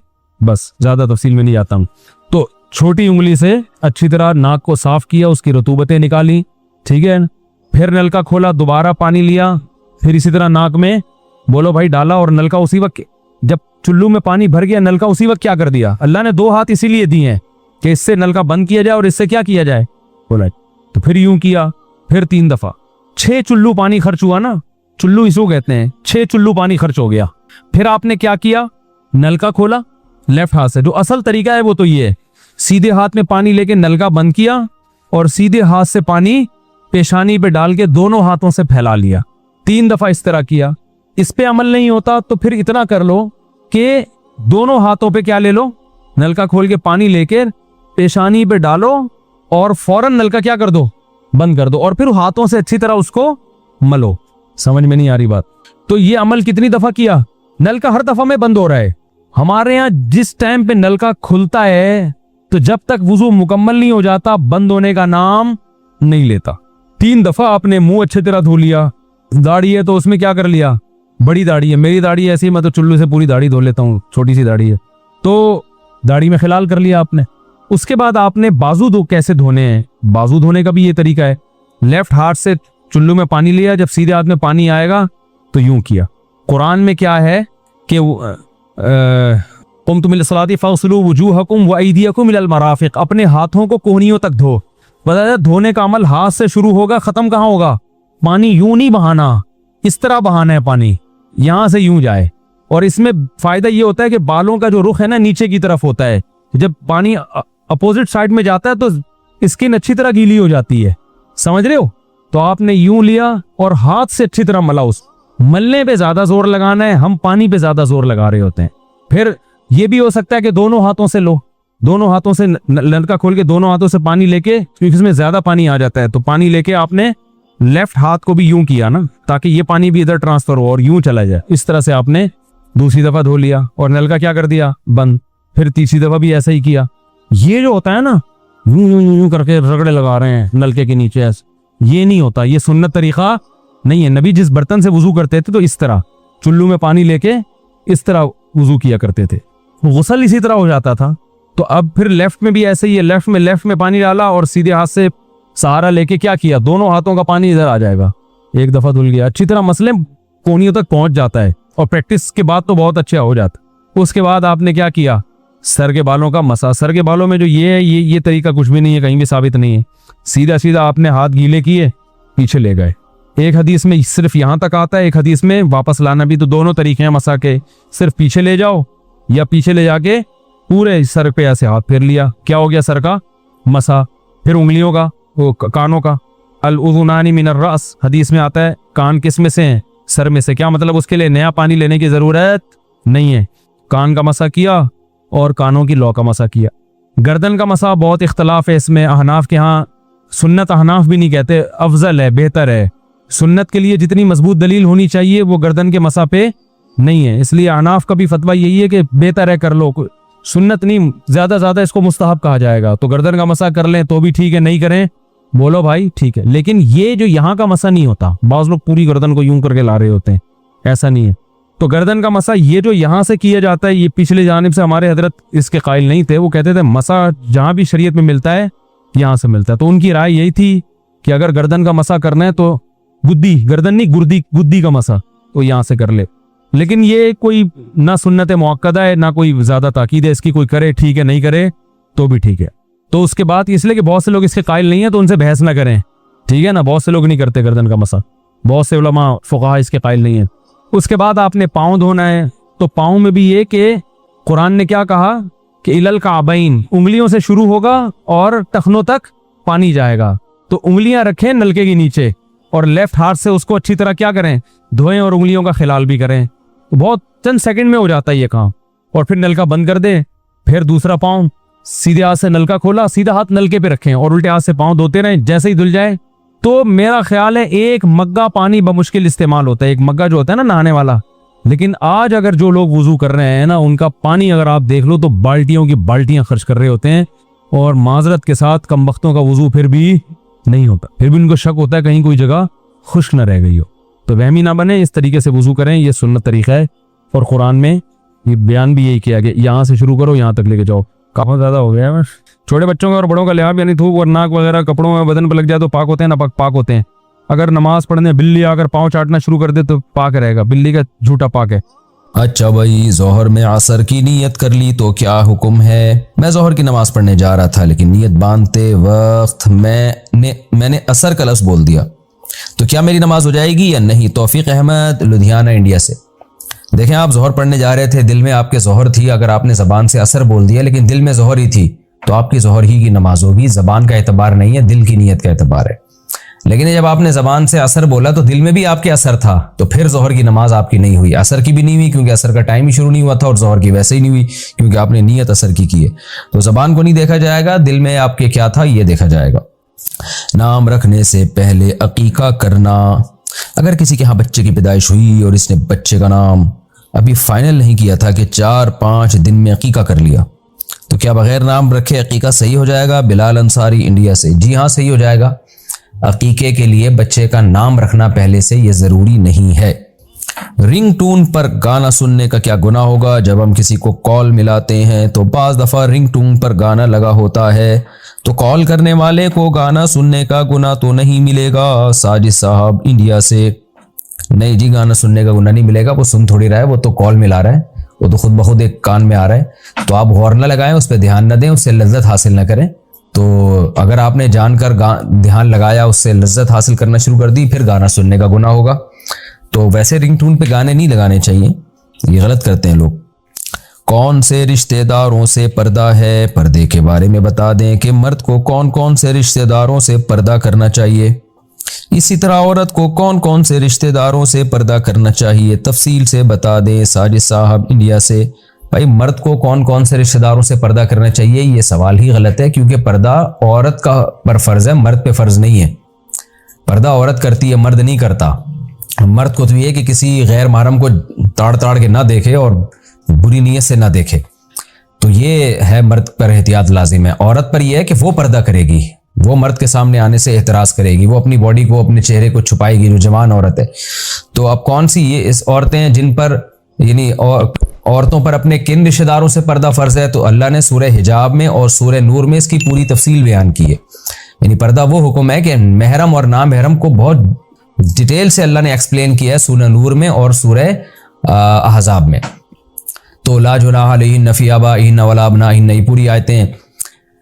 بس زیادہ تفصیل میں نہیں جاتا ہوں. تو چھوٹی انگلی سے اچھی طرح ناک کو صاف کیا, اس کی رطوبتیں نکالی, ٹھیک ہے. پھر نلکا کھولا, دوبارہ پانی لیا, پھر اسی طرح ناک میں بولو بھائی ڈالا, اور نلکا اسی وقت جب چلو میں پانی بھر گیا نلکا اسی وقت کیا کر دیا. اللہ نے 2 ہاتھ اسی لیے دیے ہیں کہ اس سے نلکا بند کیا جائے اور اس سے کیا کیا جائے, بولا. تو پھر یوں کیا, پھر 3 دفعہ, 6 چلو پانی خرچ ہوا نا, چلو اس کو کہتے ہیں, 6 چلو پانی خرچ ہو گیا. پھر آپ نے کیا کیا, نلکا کھولا لیفٹ ہاتھ سے. جو اصل طریقہ ہے وہ تو یہ ہے, سیدھے ہاتھ میں پانی لے کے نلکا بند کیا اور سیدھے ہاتھ سے پانی پیشانی پہ ڈال کے دونوں ہاتھوں سے پھیلا لیا. 3 دفعہ اس طرح کیا. اس پہ عمل نہیں ہوتا تو پھر اتنا کر لو کہ دونوں ہاتھوں پہ کیا لے لو, نلکا کھول کے پانی لے کے پیشانی پہ ڈالو اور فوراً نلکا کیا کر دو, بند کر دو, اور پھر ہاتھوں سے اچھی طرح اس کو ملو. سمجھ میں نہیں آ رہی بات؟ تو یہ عمل کتنی دفعہ کیا, نلکا ہر دفعہ میں بند ہو رہا ہے. ہمارے یہاں جس ٹائم پہ نلکا کھلتا ہے تو جب تک وضو مکمل نہیں ہو جاتا بند ہونے کا نام نہیں لیتا. 3 دفعہ آپ نے منہ اچھی طرح دھو لیا. داڑھی ہے تو اس میں کیا کر لیا, بڑی داڑھی ہے, میری داڑھی ایسی, میں تو چلو سے پوری داڑھی دھو لیتا ہوں, چھوٹی سی داڑھی ہے, تو داڑھی میں خلال کر لیا آپ نے. اس کے بعد آپ نے بازو کیسے دھونے ہیں, بازو دھونے کا بھی یہ طریقہ ہے. لیفٹ ہاتھ سے چلو میں پانی لیا, جب سیدھے ہاتھ میں پانی آئے گا تو یوں کیا. قرآن میں کیا ہے کہ قمتم للصلاۃ فاغسلوا وجوہکم وایدیکم الی المرافق, اپنے ہاتھوں کو کوہنیوں تک دھو. بتایا دھونے کا عمل ہاتھ سے شروع ہوگا, ختم کہاں ہوگا, پانی یوں نہیں بہانا, اس طرح بہانا ہے پانی, یہاں سے یوں جائے, اور اس میں فائدہ یہ ہوتا ہے کہ بالوں کا جو رخ ہے نا نیچے کی طرف ہوتا ہے. جب پانی اپوزٹ سائڈ میں جاتا ہے تو اسکن اچھی طرح گیلی ہو جاتی ہے, سمجھ رہے ہو. تو آپ نے یوں لیا اور ہاتھ سے اچھی طرح ملا. اس ملنے پہ زیادہ زور لگانا ہے, ہم پانی پہ زیادہ زور لگا رہے ہوتے ہیں. پھر یہ بھی ہو سکتا ہے کہ دونوں ہاتھوں سے لو, دونوں ہاتھوں سے نلکا کھول کے دونوں ہاتھوں سے پانی لے کے, کیونکہ اس میں زیادہ پانی آ جاتا ہے, تو پانی لے کے آپ نے لیفٹ ہاتھ کو بھی یوں کیا نا, تاکہ یہ پانی بھی ادھر ٹرانسفر ہو اور یوں چلا جائے. اس طرح سے آپ نے دوسری دفعہ دھو لیا اور نلکا کیا کر دیا, بند. پھر تیسری دفعہ بھی ایسا ہی کیا. یہ جو ہوتا ہے نا یوں یوں یوں کر کے رگڑے لگا رہے ہیں نلکے کے نیچے, ایسے یہ نہیں ہوتا, یہ سنت طریقہ نہیں ہے. نبی جس برتن سے وضو کرتے تھے تو اس طرح چلو میں پانی لے کے اس طرح وضو کیا کرتے تھے, غسل اسی طرح ہو جاتا تھا. تو اب پھر لیفٹ میں بھی ایسے ہی ہے, لیفٹ میں پانی ڈالا اور سیدھے ہاتھ سے سہارا لے کے کیا کیا, دونوں ہاتھوں کا پانی ادھر آ جائے گا. ایک دفعہ دھل گیا, اچھی طرح مسئلے کونیوں تک پہنچ جاتا ہے, اور پریکٹس کے بعد تو بہت اچھا ہو جاتا. اس کے بعد آپ نے کیا کیا, سر کے بالوں کا مسا. سر کے بالوں میں جو یہ ہے یہ طریقہ کچھ بھی نہیں ہے, کہیں بھی ثابت نہیں ہے. سیدھا آپ نے ہاتھ گیلے کیے, پیچھے لے گئے. ایک حدیث میں صرف یہاں تک آتا ہے, ایک حدیث میں واپس لانا بھی. تو دونوں طریقے ہیں مسا کے, صرف پیچھے لے جاؤ یا پیچھے لے جا کے پورے سر پہ ایسے ہاتھ پھیر لیا, کیا ہو گیا سر کا مسا. پھر انگلیوں کا, وہ کانوں کا, الاذنان من الراس حدیث میں آتا ہے, کان کس میں سے ہیں, سر میں سے. کیا مطلب, اس کے لیے نیا پانی لینے کی ضرورت نہیں ہے. کان کا مسا کیا اور کانوں کی لو کا مسا کیا. گردن کا مسا بہت اختلاف ہے اس میں. احناف کے ہاں سنت, احناف بھی نہیں کہتے, افضل ہے, بہتر ہے. سنت کے لیے جتنی مضبوط دلیل ہونی چاہیے وہ گردن کے مسا پہ نہیں ہے, اس لیے احناف کا بھی فتویٰ یہی ہے کہ بہتر ہے, کر لو. سنت نہیں, زیادہ اس کو مستحب کہا جائے گا. تو گردن کا مسا کر لیں تو بھی ٹھیک ہے, نہیں کریں بولو بھائی ٹھیک ہے. لیکن یہ جو یہاں کا مسا نہیں ہوتا, بعض لوگ پوری گردن کو یوں کر کے لا رہے ہوتے ہیں, ایسا نہیں ہے. تو گردن کا مسا یہ جو یہاں سے کیا جاتا ہے, یہ پچھلے جانب سے ہمارے حضرت اس کے قائل نہیں تھے. وہ کہتے تھے مسا جہاں بھی شریعت میں ملتا ہے یہاں سے ملتا ہے. تو ان کی رائے یہی تھی کہ اگر گردن کا مسا کرنا ہے تو گردن نہیں, گدی کا مسا تو یہاں سے کر لے. لیکن یہ کوئی نہ سنت مؤکدہ ہے, نہ کوئی زیادہ تاکید ہے اس کی. کوئی کرے ٹھیک ہے, نہیں کرے تو بھی ٹھیک ہے. تو اس کے بعد اس لیے کہ بہت سے لوگ اس کے قائل نہیں ہیں تو ان سے بحث نہ کریں, ٹھیک ہے نا. بہت سے لوگ نہیں کرتے گردن کا مسا, بہت سے علماء فقہاء اس کے قائل نہیں ہیں. اس کے بعد آپ نے پاؤں دھونا ہے. تو پاؤں میں بھی یہ کہ قرآن نے کیا کہا کہ الل کعبین, انگلیوں سے شروع ہوگا اور ٹخنوں تک پانی جائے گا. تو انگلیاں رکھیں نلکے کے نیچے اور لیفٹ ہاتھ سے اس کو اچھی طرح کیا کریں, دھوئیں اور انگلیوں کا خلال بھی کریں. تو بہت چند سیکنڈ میں ہو جاتا ہے یہ کام. اور پھر نلکا بند کر دیں. پھر دوسرا پاؤں سیدھے ہاتھ سے نلکا کھولا, سیدھا ہاتھ نلکے پہ رکھیں اور الٹے ہاتھ سے پاؤں دھوتے رہیں. جیسے ہی دھل جائے تو میرا خیال ہے ایک مگا پانی بمشکل استعمال ہوتا ہے. ایک مگا جو ہوتا ہے نا نہانے والا. لیکن آج اگر جو لوگ وضو کر رہے ہیں نا, ان کا پانی اگر آپ دیکھ لو تو بالٹیوں کی بالٹیاں خرچ کر رہے ہوتے ہیں. اور معذرت کے ساتھ کم بختوں کا وضو پھر بھی نہیں ہوتا, پھر بھی ان کو شک ہوتا ہے کہیں کوئی جگہ خشک نہ رہ گئی ہو. تو وہمی نہ بنے, اس طریقے سے وضو کریں, یہ سنت طریقہ ہے. اور قرآن میں یہ بیان بھی یہی کیا کہ یہاں سے شروع کرو یہاں تک لے کے جاؤ. کافی زیادہ ہو گیا ہے. چھوٹے بچوں کا اور بڑوں کا لحاظ, یعنی تھوک اور ناک وغیرہ کپڑوں میں بدن پہ لگ جائے تو پاک ہوتے ہیں, نہ پاک ہوتے ہیں. اگر نماز پڑھنے بلی آ کر پاؤں چاٹنا شروع کر دے تو پاک رہے گا, بلی کا جھوٹا پاک ہے. اچھا بھائی, ظہر میں عصر کی نیت کر لی تو کیا حکم ہے؟ میں ظہر کی نماز پڑھنے جا رہا تھا لیکن نیت باندھتے وقت میں نے عصر کا لفظ بول دیا, تو کیا میری نماز ہو جائے گی یا نہیں؟ توفیق احمد, لدھیانہ, انڈیا سے. دیکھیں, آپ ظہر پڑھنے جا رہے تھے, دل میں آپ کے ظہر تھی. اگر آپ نے زبان سے عصر بول دیا لیکن دل میں ظہر ہی تھی تو آپ کی ظہر ہی کی نماز ہوگی. زبان کا اعتبار نہیں ہے, دل کی نیت کا اعتبار ہے. لیکن جب آپ نے زبان سے عصر بولا تو دل میں بھی آپ کے عصر تھا, تو پھر ظہر کی نماز آپ کی نہیں ہوئی. عصر کی بھی نہیں ہوئی کیونکہ عصر کا ٹائم ہی شروع نہیں ہوا تھا, اور ظہر کی ویسے ہی نہیں ہوئی کیونکہ آپ نے نیت عصر کی ہے. تو زبان کو نہیں دیکھا جائے گا, دل میں آپ کے کیا تھا یہ دیکھا جائے گا. نام رکھنے سے پہلے عقیقہ کرنا. اگر کسی کے ہاں بچے کی پیدائش ہوئی اور اس نے بچے کا نام ابھی فائنل نہیں کیا تھا کہ 4-5 دن میں عقیقہ کر لیا, تو کیا بغیر نام رکھے عقیقہ صحیح ہو جائے گا؟ بلال انصاری, انڈیا سے. جی ہاں, صحیح ہو جائے گا. عقیقے کے لیے بچے کا نام رکھنا پہلے سے یہ ضروری نہیں ہے. رنگ ٹون پر گانا سننے کا کیا گناہ ہوگا؟ جب ہم کسی کو کال ملاتے ہیں تو بعض دفعہ رنگ ٹون پر گانا لگا ہوتا ہے, تو کال کرنے والے کو گانا سننے کا گناہ تو نہیں ملے گا. ساجد صاحب, انڈیا سے. نہیں جی, گانا سننے کا گناہ نہیں ملے گا. وہ سن تھوڑی رہا ہے, وہ تو کال ملا رہا ہے, وہ تو خود بخود ایک کان میں آ رہا ہے. تو آپ غور نہ لگائیں, اس پہ دھیان نہ دیں, اس سے لذت حاصل نہ کریں. تو اگر آپ نے جان کر دھیان لگایا, اس سے لذت حاصل کرنا شروع کر دی, پھر گانا سننے کا گناہ ہوگا. تو ویسے رنگ ٹون پہ گانے نہیں لگانے چاہیے, یہ غلط کرتے ہیں لوگ. کون سے رشتہ داروں سے پردہ ہے؟ پردے کے بارے میں بتا دیں کہ مرد کو کون کون سے رشتہ داروں سے پردہ کرنا چاہیے. اسی طرح عورت کو کون کون سے رشتہ داروں سے پردہ کرنا چاہیے، تفصیل سے بتا دیں. ساجد صاحب انڈیا سے. بھائی مرد کو کون کون سے رشتہ داروں سے پردہ کرنا چاہیے، یہ سوال ہی غلط ہے، کیونکہ پردہ عورت کا پر فرض ہے، مرد پہ فرض نہیں ہے. پردہ عورت کرتی ہے، مرد نہیں کرتا. مرد کو تو یہ ہے کہ کسی غیر محرم کو تاڑ کے نہ دیکھے اور بری نیت سے نہ دیکھے، تو یہ ہے مرد پر احتیاط لازم ہے. عورت پر یہ ہے کہ وہ پردہ کرے گی، وہ مرد کے سامنے آنے سے احتراز کرے گی، وہ اپنی باڈی کو، اپنے چہرے کو چھپائے گی، جو جوان عورت ہے. تو اب کون سی یہ اس عورتیں ہیں جن پر یعنی عورتوں پر اپنے کن رشتہ داروں سے پردہ فرض ہے؟ تو اللہ نے سورہ حجاب میں اور سورہ نور میں اس کی پوری تفصیل بیان کی ہے. یعنی پردہ وہ حکم ہے کہ محرم اور نامحرم کو بہت ڈیٹیل سے اللہ نے ایکسپلین کیا ہے سورہ نور میں اور سورہ احزاب میں. تو لا جناح علیہن فی آبائہن ولا ابنائہن، یہ پوری آیتیں ہیں.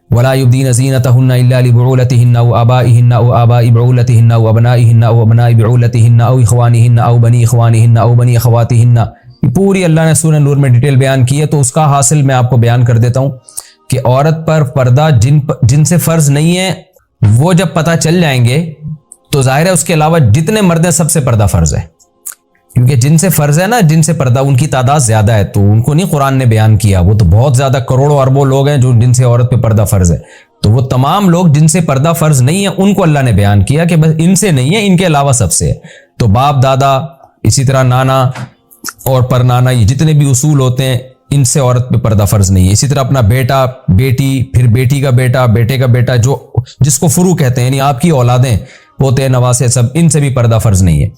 ولا یبدین زینتہن الا لبعولتہن او آبائہن او آباء بعولتہن او ابنائہن او ابناء بعولتہن او اخوانہن او بنی اخوانہن او بنی اخواتہن. یہ پوری اللہ نے سورہ نور میں ڈیٹیل بیان کی ہے. تو اس کا حاصل میں آپ کو بیان کر دیتا ہوں کہ عورت پر پردہ جن سے فرض نہیں ہے وہ جب پتہ چل جائیں گے تو ظاہر ہے اس کے علاوہ جتنے مرد ہیں سب سے پردہ فرض ہے، کیونکہ جن سے فرض ہے نا، جن سے پردہ، ان کی تعداد زیادہ ہے، تو ان کو نہیں قرآن نے بیان کیا. وہ تو بہت زیادہ کروڑوں اربوں لوگ ہیں جو جن سے عورت پہ پردہ فرض ہے. تو وہ تمام لوگ جن سے پردہ فرض نہیں ہے ان کو اللہ نے بیان کیا کہ بس ان سے نہیں ہے، ان کے علاوہ سب سے ہے. تو باپ دادا، اسی طرح نانا اور پرنانا، یہ جتنے بھی اصول ہوتے ہیں ان سے عورت پہ پردہ فرض نہیں ہے. اسی طرح اپنا بیٹا، بیٹی، پھر بیٹی کا بیٹا، بیٹے کا بیٹا، جس کو فرو کہتے ہیں، یعنی آپ کی اولادیں، پوتے، نواسے، سب ان سے بھی پردہ فرض نہیں ہے.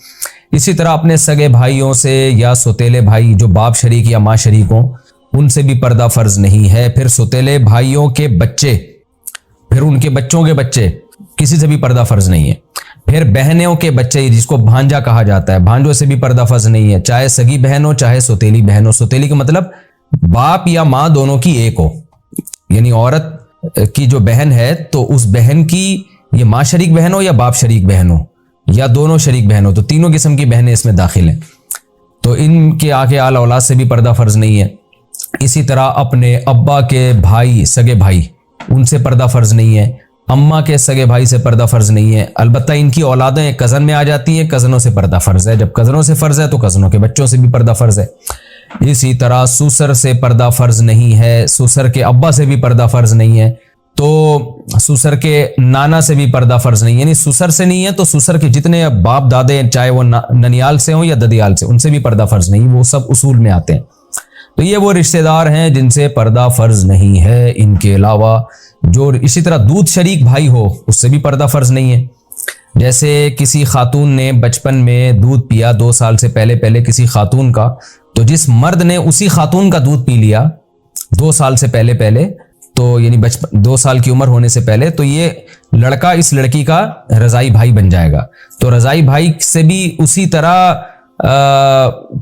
اسی طرح اپنے سگے بھائیوں سے یا سوتیلے بھائی جو باپ شریک یا ماں شریک ہوں ان سے بھی پردہ فرض نہیں ہے. پھر سوتیلے بھائیوں کے بچے، پھر ان کے بچوں کے بچے، کسی سے بھی پردہ فرض نہیں ہے. پھر بہنوں کے بچے جس کو بھانجا کہا جاتا ہے، بھانجوں سے بھی پردہ فرض نہیں ہے، چاہے سگی بہن ہو چاہے سوتیلی بہن ہو. سوتیلی کا مطلب باپ یا ماں دونوں کی ایک ہو، یعنی عورت کی جو بہن ہے تو اس بہن کی یہ ماں شریک بہن ہو یا باپ شریک بہن ہو یا دونوں شریک بہن ہو، تو تینوں قسم کی بہنیں اس میں داخل ہیں. تو ان کے آگے آل اولاد سے بھی پردہ فرض نہیں ہے. اسی طرح اپنے ابا کے بھائی، سگے بھائی، ان سے پردہ فرض نہیں ہے. اماں کے سگے بھائی سے پردہ فرض نہیں ہے. البتہ ان کی اولادیں کزن میں آ جاتی ہیں، کزنوں سے پردہ فرض ہے. جب کزنوں سے فرض ہے تو کزنوں کے بچوں سے بھی پردہ فرض ہے. اسی طرح سسر سے پردہ فرض نہیں ہے، سسر کے ابا سے بھی پردہ فرض نہیں ہے، تو سسر کے نانا سے بھی پردہ فرض نہیں، یعنی سسر سے نہیں ہے تو سسر کے جتنے باپ دادے چاہے وہ ننیال سے ہوں یا ددیال سے، ان سے بھی پردہ فرض نہیں، وہ سب اصول میں آتے ہیں. تو یہ وہ رشتہ دار ہیں جن سے پردہ فرض نہیں ہے. ان کے علاوہ جو اسی طرح دودھ شریک بھائی ہو اس سے بھی پردہ فرض نہیں ہے. جیسے کسی خاتون نے بچپن میں دودھ پیا 2 سال سے پہلے کسی خاتون کا، تو جس مرد نے اسی خاتون کا دودھ پی لیا 2 سال سے پہلے، تو یعنی 2 سال کی عمر ہونے سے پہلے، تو یہ لڑکا اس لڑکی کا رضائی بھائی بن جائے گا. تو رضائی بھائی سے بھی اسی طرح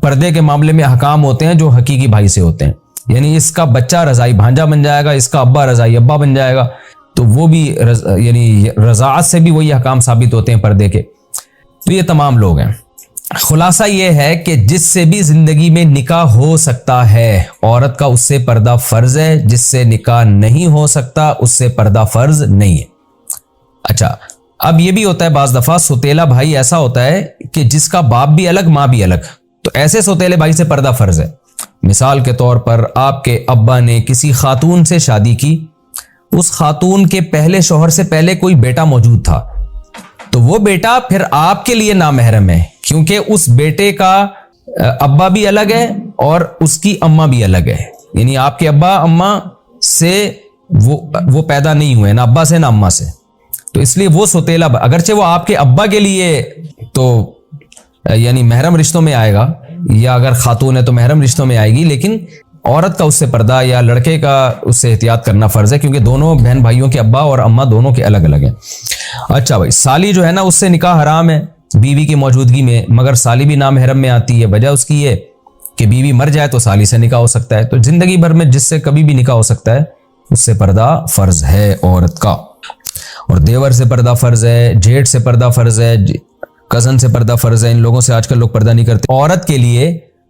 پردے کے معاملے میں احکام ہوتے ہیں جو حقیقی بھائی سے ہوتے ہیں. یعنی اس کا بچہ رضائی بھانجا بن جائے گا، اس کا ابا رضائی ابا بن جائے گا. تو وہ بھی یعنی رضاعت سے بھی وہی احکام ثابت ہوتے ہیں پردے کے. تو یہ تمام لوگ ہیں. خلاصہ یہ ہے کہ جس سے بھی زندگی میں نکاح ہو سکتا ہے عورت کا اس سے پردہ فرض ہے، جس سے نکاح نہیں ہو سکتا اس سے پردہ فرض نہیں ہے. اچھا، اب یہ بھی ہوتا ہے بعض دفعہ سوتیلا بھائی ایسا ہوتا ہے کہ جس کا باپ بھی الگ ماں بھی الگ، تو ایسے سوتیلے بھائی سے پردہ فرض ہے. مثال کے طور پر آپ کے ابا نے کسی خاتون سے شادی کی، اس خاتون کے پہلے شوہر سے پہلے کوئی بیٹا موجود تھا، تو وہ بیٹا پھر آپ کے لیے نامحرم ہے، کیونکہ اس بیٹے کا ابا بھی الگ ہے اور اس کی اماں بھی الگ ہے. یعنی آپ کے ابا اماں سے وہ پیدا نہیں ہوئے، نہ ابا سے نہ اماں سے. تو اس لیے وہ سوتیلا، اگرچہ وہ آپ کے ابا کے لیے تو یعنی محرم رشتوں میں آئے گا، یا اگر خاتون ہے تو محرم رشتوں میں آئے گی، لیکن عورت کا اس سے پردہ یا لڑکے کا اس سے احتیاط کرنا فرض ہے، کیونکہ دونوں بہن بھائیوں کے ابا اور اماں دونوں کے الگ الگ ہیں. اچھا بھائی، سالی جو ہے نا اس سے نکاح حرام ہے بیوی کی موجودگی میں، مگر سالی بھی نامحرم میں آتی ہے. وجہ اس کی یہ کہ بیوی مر جائے تو سالی سے نکاح ہو سکتا ہے. تو زندگی بھر میں جس سے کبھی بھی نکاح ہو سکتا ہے اس سے پردہ فرض ہے عورت کا. اور دیور سے پردہ فرض ہے، جیٹھ سے پردہ فرض ہے، کزن سے پردہ فرض ہے. ان لوگوں سے آج کل لوگ پردہ نہیں کرتے. عورت کے لیے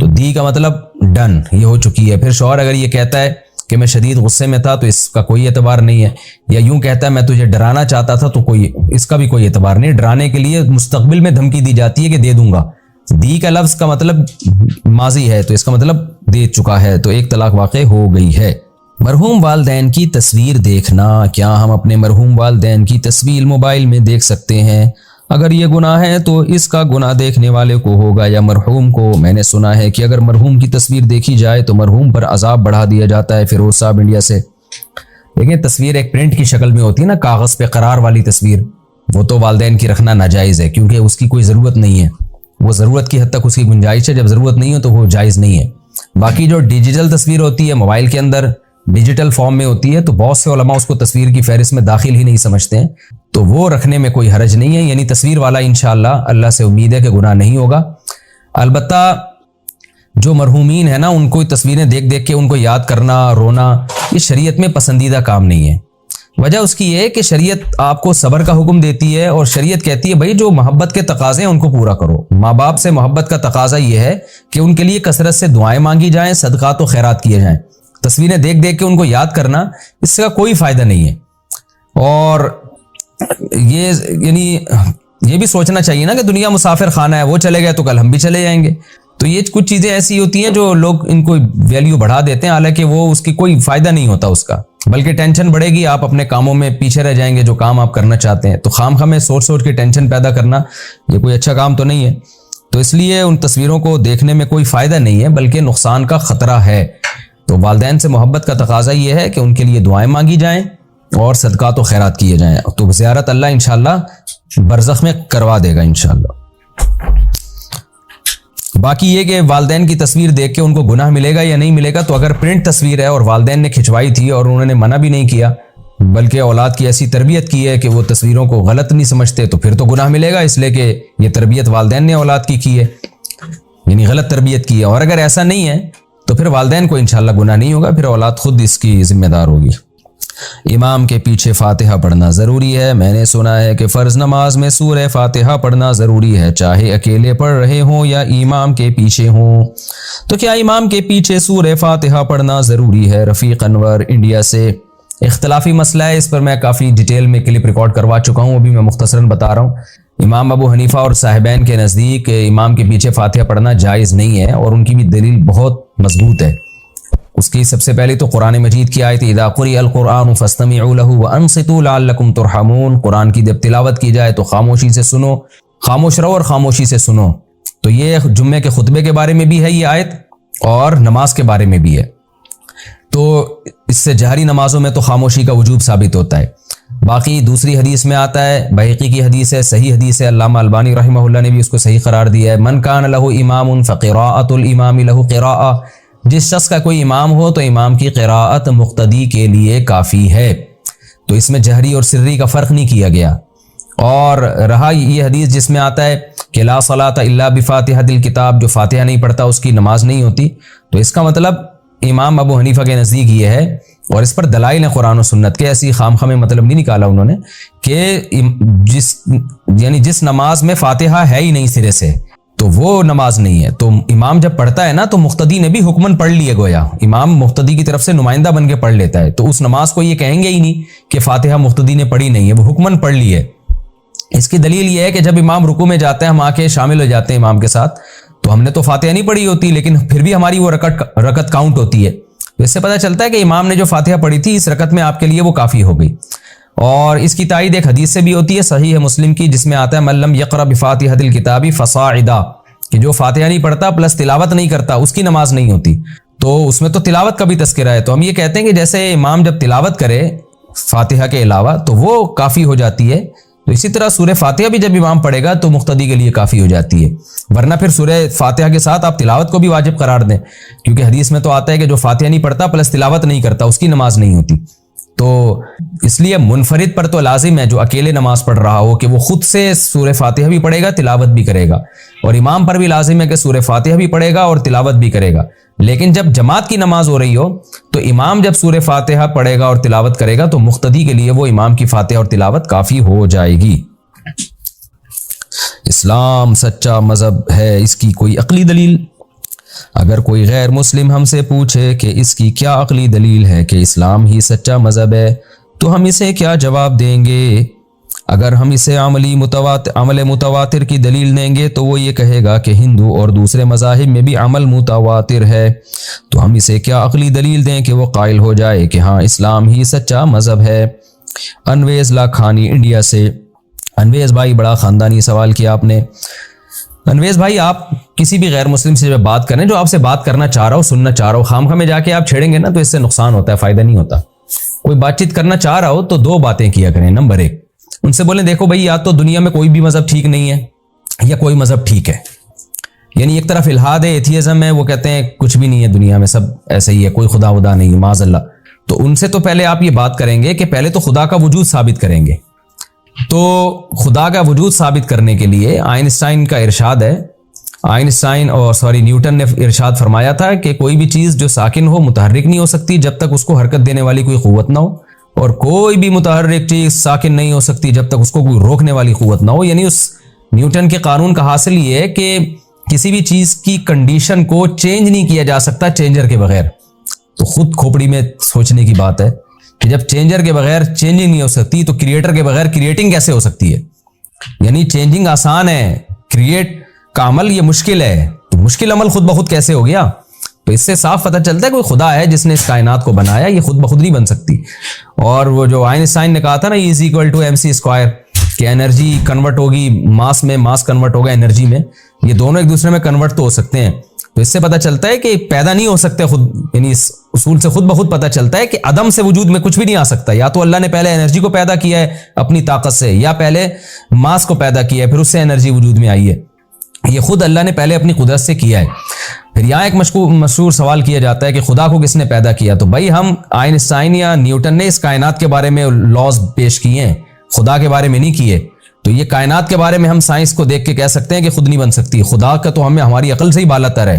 تو دی کا مطلب ڈن، یہ ہو چکی ہے۔ پھر شوہر اگر یہ کہتا ہے کہ میں شدید غصے میں تھا تو اس کا کوئی اعتبار نہیں ہے، یا یوں کہتا ہے میں تجھے ڈرانا چاہتا تھا تو اس کا بھی کوئی اعتبار نہیں۔ ڈرانے کے لیے مستقبل میں دھمکی دی جاتی ہے کہ دے دوں گا، دی کا لفظ کا مطلب ماضی ہے تو اس کا مطلب دے چکا ہے، تو ایک طلاق واقع ہو گئی ہے۔ مرحوم والدین کی تصویر دیکھنا، کیا ہم اپنے مرحوم والدین کی تصویر موبائل میں دیکھ سکتے ہیں؟ اگر یہ گناہ ہے تو اس کا گناہ دیکھنے والے کو ہوگا یا مرحوم کو؟ میں نے سنا ہے کہ اگر مرحوم کی تصویر دیکھی جائے تو مرحوم پر عذاب بڑھا دیا جاتا ہے۔ فیروز صاحب انڈیا سے۔ دیکھیں تصویر ایک پرنٹ کی شکل میں ہوتی ہے نا، کاغذ پہ قرار والی تصویر، وہ تو والدین کی رکھنا ناجائز ہے کیونکہ اس کی کوئی ضرورت نہیں ہے، وہ ضرورت کی حد تک اس کی گنجائش ہے، جب ضرورت نہیں ہو تو وہ جائز نہیں ہے۔ باقی جو ڈیجیٹل تصویر ہوتی ہے موبائل کے اندر ڈیجیٹل فارم میں ہوتی ہے تو بہت سے علماء اس کو تصویر کی فہرست میں داخل ہی نہیں سمجھتے ہیں، تو وہ رکھنے میں کوئی حرج نہیں ہے، یعنی تصویر والا انشاءاللہ اللہ سے امید ہے کہ گناہ نہیں ہوگا۔ البتہ جو مرحومین ہیں نا ان کو تصویریں دیکھ دیکھ کے ان کو یاد کرنا، رونا، یہ شریعت میں پسندیدہ کام نہیں ہے۔ وجہ اس کی یہ ہے کہ شریعت آپ کو صبر کا حکم دیتی ہے اور شریعت کہتی ہے بھائی جو محبت کے تقاضے ہیں ان کو پورا کرو۔ ماں باپ سے محبت کا تقاضا یہ ہے کہ ان کے لیے کثرت سے دعائیں مانگی جائیں، صدقات و خیرات کیے جائیں۔ تصویریں دیکھ دیکھ کے ان کو یاد کرنا اس کا کوئی فائدہ نہیں ہے، اور یہ بھی سوچنا چاہیے نا کہ دنیا مسافر خانہ ہے، وہ چلے گئے تو کل ہم بھی چلے جائیں گے۔ تو یہ کچھ چیزیں ایسی ہوتی ہیں جو لوگ ان کو ویلیو بڑھا دیتے ہیں، حالانکہ وہ اس کی کوئی فائدہ نہیں ہوتا اس کا، بلکہ ٹینشن بڑھے گی، آپ اپنے کاموں میں پیچھے رہ جائیں گے جو کام آپ کرنا چاہتے ہیں۔ تو خام خواہ میں سوچ سوچ کے ٹینشن پیدا کرنا یہ کوئی اچھا کام تو نہیں ہے۔ تو اس لیے ان تصویروں کو دیکھنے میں کوئی فائدہ نہیں ہے بلکہ نقصان کا خطرہ ہے۔ تو والدین سے محبت کا تقاضا یہ ہے کہ ان کے لیے دعائیں مانگی جائیں اور صدقات و خیرات کیے جائیں، تو زیارت اللہ انشاءاللہ برزخ میں کروا دے گا انشاءاللہ۔ باقی یہ کہ والدین کی تصویر دیکھ کے ان کو گناہ ملے گا یا نہیں ملے گا، تو اگر پرنٹ تصویر ہے اور والدین نے کھنچوائی تھی اور انہوں نے منع بھی نہیں کیا بلکہ اولاد کی ایسی تربیت کی ہے کہ وہ تصویروں کو غلط نہیں سمجھتے، تو پھر تو گناہ ملے گا، اس لیے کہ یہ تربیت والدین نے اولاد کی ہے، یعنی غلط تربیت کی ہے۔ اور اگر ایسا نہیں ہے تو پھر والدین کو انشاءاللہ گناہ نہیں ہوگا، پھر اولاد خود اس کی ذمہ دار ہوگی۔ امام کے پیچھے فاتحہ پڑھنا ضروری ہے؟ میں نے سنا ہے کہ فرض نماز میں سورہ فاتحہ پڑھنا ضروری ہے، چاہے اکیلے پڑھ رہے ہوں یا امام کے پیچھے ہوں۔ تو کیا امام کے پیچھے سورہ فاتحہ پڑھنا ضروری ہے؟ رفیق انور انڈیا سے۔ اختلافی مسئلہ ہے، اس پر میں کافی ڈیٹیل میں کلپ ریکارڈ کروا چکا ہوں، ابھی میں مختصراً بتا رہا ہوں۔ امام ابو حنیفہ اور صاحبین کے نزدیک امام کے پیچھے فاتحہ پڑھنا جائز نہیں ہے، اور ان کی بھی دلیل بہت مضبوط ہے۔ اس کی سب سے پہلے تو قرآن مجید کی آیت اذا قرئ القرآن فاستمعوا له وانصتوا لعلکم ترحمون، قرآن کی جب تلاوت کی جائے تو خاموشی سے سنو، خاموش رہو اور خاموشی سے سنو۔ تو یہ جمعے کے خطبے کے بارے میں بھی ہے یہ آیت اور نماز کے بارے میں بھی ہے، تو اس سے جہری نمازوں میں تو خاموشی کا وجوب ثابت ہوتا ہے۔ باقی دوسری حدیث میں آتا ہے، بہقی کی حدیث ہے، صحیح حدیث ہے، علامہ البانی رحمہ اللہ نے بھی اس کو صحیح قرار دیا ہے، من کان لہ امام فقراءۃ الامام لہ قراءۃ، جس شخص کا کوئی امام ہو تو امام کی قراءت مقتدی کے لیے کافی ہے۔ تو اس میں جہری اور سری کا فرق نہیں کیا گیا۔ اور رہا یہ حدیث جس میں آتا ہے کہ لا صلاۃ الا بفاتحۃ الکتاب، جو فاتحہ نہیں پڑھتا اس کی نماز نہیں ہوتی، تو اس کا مطلب امام ابو حنیفہ کے نزدیک یہ ہے، اور اس پر دلائل ہیں قرآن و سنت کے، ایسی خام خواہ میں مطلب نہیں نکالا انہوں نے، کہ جس نماز میں فاتحہ ہے ہی نہیں سرے سے تو وہ نماز نہیں ہے۔ تو امام جب پڑھتا ہے نا تو مقتدی نے بھی حکمن پڑھ لیے، گویا امام مقتدی کی طرف سے نمائندہ بن کے پڑھ لیتا ہے، تو اس نماز کو یہ کہیں گے ہی نہیں کہ فاتحہ مقتدی نے پڑھی نہیں ہے، وہ حکمن پڑھ لی ہے۔ اس کی دلیل یہ ہے کہ جب امام رکوع میں جاتا ہے ہم آ کے شامل ہو جاتے ہیں امام کے ساتھ، تو ہم نے تو فاتحہ نہیں پڑھی ہوتی لیکن پھر بھی ہماری وہ رکعت کاؤنٹ ہوتی ہے، اس سے پتہ چلتا ہے کہ امام نے جو فاتحہ پڑھی تھی اس رکعت میں آپ کے لیے وہ کافی ہو گئی۔ اور اس کی تائید ایک حدیث سے بھی ہوتی ہے، صحیح ہے مسلم کی، جس میں آتا ہے من لم یقرأ بفاتحۃ الکتاب فصاعدا، کہ جو فاتحہ نہیں پڑھتا پلس تلاوت نہیں کرتا اس کی نماز نہیں ہوتی۔ تو اس میں تو تلاوت کا بھی تذکرہ ہے، تو ہم یہ کہتے ہیں کہ جیسے امام جب تلاوت کرے فاتحہ کے علاوہ تو وہ کافی ہو جاتی ہے، تو اسی طرح سورہ فاتحہ بھی جب امام پڑھے گا تو مقتدی کے لیے کافی ہو جاتی ہے، ورنہ پھر سورہ فاتحہ کے ساتھ آپ تلاوت کو بھی واجب قرار دیں، کیونکہ حدیث میں تو آتا ہے کہ جو فاتحہ نہیں پڑھتا پلس تلاوت نہیں کرتا اس کی نماز نہیں ہوتی۔ تو اس لیے منفرد پر تو لازم ہے جو اکیلے نماز پڑھ رہا ہو کہ وہ خود سے سورہ فاتحہ بھی پڑھے گا تلاوت بھی کرے گا، اور امام پر بھی لازم ہے کہ سورہ فاتحہ بھی پڑھے گا اور تلاوت بھی کرے گا۔ لیکن جب جماعت کی نماز ہو رہی ہو تو امام جب سورہ فاتحہ پڑھے گا اور تلاوت کرے گا تو مقتدی کے لیے وہ امام کی فاتحہ اور تلاوت کافی ہو جائے گی۔ اسلام سچا مذہب ہے، اس کی کوئی عقلی دلیل؟ اگر کوئی غیر مسلم ہم سے پوچھے کہ اس کی کیا عقلی دلیل ہے کہ اسلام ہی سچا مذہب ہے تو ہم اسے کیا جواب دیں گے؟ اگر ہم اسے عمل متواتر کی دلیل دیں گے تو وہ یہ کہے گا کہ ہندو اور دوسرے مذاہب میں بھی عمل متواتر ہے، تو ہم اسے کیا عقلی دلیل دیں کہ وہ قائل ہو جائے کہ ہاں اسلام ہی سچا مذہب ہے۔ انویز لاکھانی انڈیا سے۔ انویز بھائی بڑا خاندانی سوال کیا آپ نے۔ انویز بھائی آپ کسی بھی غیر مسلم سے بات کریں جو آپ سے بات کرنا چاہ رہا ہو، سننا چاہ رہا ہو، خام خواہ میں جا کے آپ چھیڑیں گے نا تو اس سے نقصان ہوتا ہے، فائدہ نہیں ہوتا۔ کوئی بات چیت کرنا چاہ رہا ہو تو دو باتیں کیا کریں۔ نمبر 1، ان سے بولیں دیکھو بھائی یا تو دنیا میں کوئی بھی مذہب ٹھیک نہیں ہے یا کوئی مذہب ٹھیک ہے، یعنی ایک طرف الحاد ہے، ایتھیزم ہے، وہ کہتے ہیں کچھ بھی نہیں ہے دنیا میں، سب ایسے ہی ہے، کوئی خدا ودا نہیں ہے معاذ اللہ۔ تو ان سے تو پہلے آپ یہ بات کریں گے کہ پہلے تو خدا کا وجود ثابت کریں گے۔ تو خدا کا وجود ثابت کرنے کے لیے آئنسٹائن کا ارشاد ہے، نیوٹن نے ارشاد فرمایا تھا کہ کوئی بھی چیز جو ساکن ہو متحرک نہیں ہو سکتی جب تک اس کو حرکت دینے والی کوئی قوت نہ ہو، اور کوئی بھی متحرک چیز ساکن نہیں ہو سکتی جب تک اس کو کوئی روکنے والی قوت نہ ہو۔ یعنی اس نیوٹن کے قانون کا حاصل یہ ہے کہ کسی بھی چیز کی کنڈیشن کو چینج نہیں کیا جا سکتا چینجر کے بغیر۔ تو خود کھوپڑی میں سوچنے کی بات ہے کہ جب چینجر کے بغیر چینجنگ نہیں ہو سکتی تو کریٹر کے بغیر کریٹنگ کیسے ہو سکتی ہے؟ یعنی چینجنگ آسان ہے، کریٹ کا عمل یہ مشکل ہے، تو مشکل عمل خود بخود کیسے ہو گیا؟ تو اس سے صاف پتہ چلتا ہے کوئی خدا ہے جس نے اس کائنات کو بنایا، یہ خود بخود نہیں بن سکتی۔ اور وہ جو آئنسٹائن نے کہا تھا نا E=mc²، کہ انرجی کنورٹ ہوگی ماس میں، ماس کنورٹ ہوگا انرجی میں، یہ دونوں ایک دوسرے میں کنورٹ تو ہو سکتے ہیں۔ تو اس سے پتہ چلتا ہے کہ پیدا نہیں ہو سکتے خود، یعنی اس اصول سے خود بخود پتہ چلتا ہے کہ عدم سے وجود میں کچھ بھی نہیں آ سکتا۔ یا تو اللہ نے پہلے انرجی کو پیدا کیا ہے اپنی طاقت سے، یا پہلے ماس کو پیدا کیا ہے پھر اس سے انرجی وجود میں آئی ہے، یہ خود اللہ نے پہلے اپنی قدرت سے کیا ہے۔ پھر یہاں ایک مشہور سوال کیا جاتا ہے کہ خدا کو کس نے پیدا کیا؟ تو بھائی ہم آئنسٹائن یا نیوٹن نے اس کائنات کے بارے میں لاز پیش کیے ہیں، خدا کے بارے میں نہیں کیے۔ تو یہ کائنات کے بارے میں ہم سائنس کو دیکھ کے کہہ سکتے ہیں کہ خود نہیں بن سکتی، خدا کا تو ہماری عقل سے ہی بالا تر ہے۔